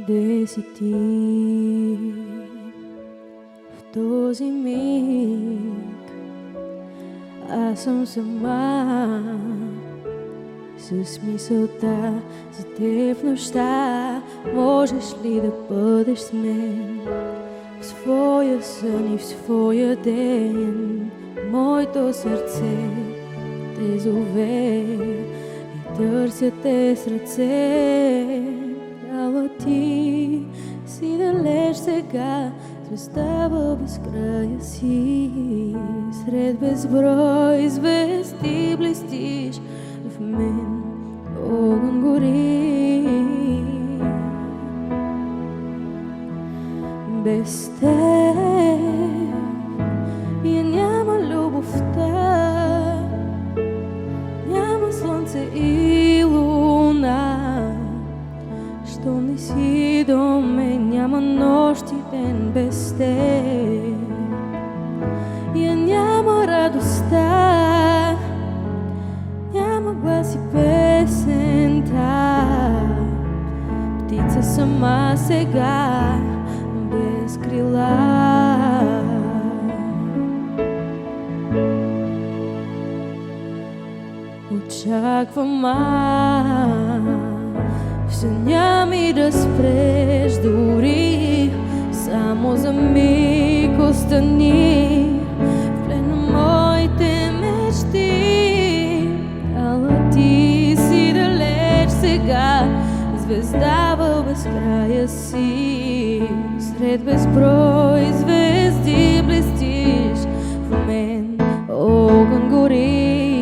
Къде си ти в този миг? Аз съм сама с мисълта за теб в нощта. Можеш ли да бъдеш с мен в своя сън и в своя ден? Моето сърце те зове и търся те с ръце. Ала ти си далеч сега, звезда в безкрая си. Сред безброй звезди блестиш, в мен огън гори. Без теб я няма любовта, няма слънце и луна. Що не си до мен, няма нощ и ден без теб. Я няма радостта, няма глас и песента. Птица сама сега, без крила. Очаквам в съня ми да спреш, дори само за миг остани в плен на моите мечти. Ала ти си далеч сега, звезда в безкрая си. Сред безброй звезди блестиш, в мен огън гори.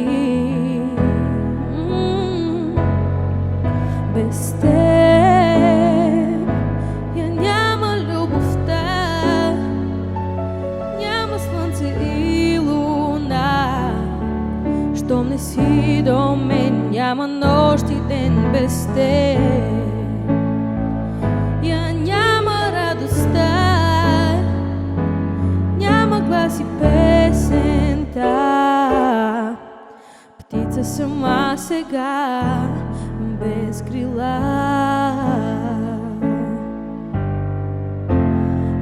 Без теб я няма любовта, няма слънце и луна. Щом не си до мен, няма нощ и ден без теб. Я няма радостта, няма глас и песента. Птица сама сега, без крила.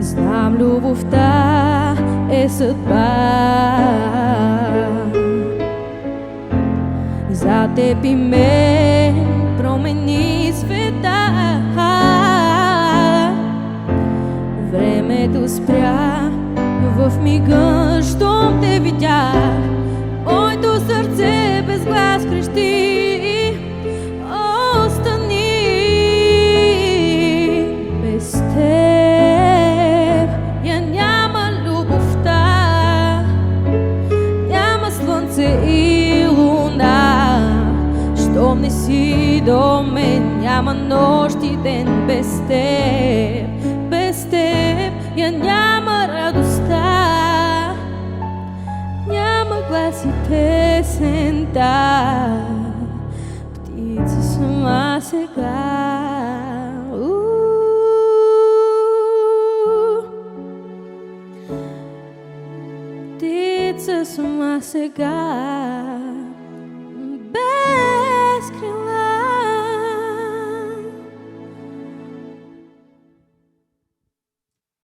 Знам, любовта е съдба. За теб и мен промени света. Времето спря в мига, щом те видях. Моето сърце без глас крещи: и луна. Щом не си до мен, няма нощ и ден без теб. Без теб я няма радостта, няма глас и песента. Птица сама сега. Птица сама сега.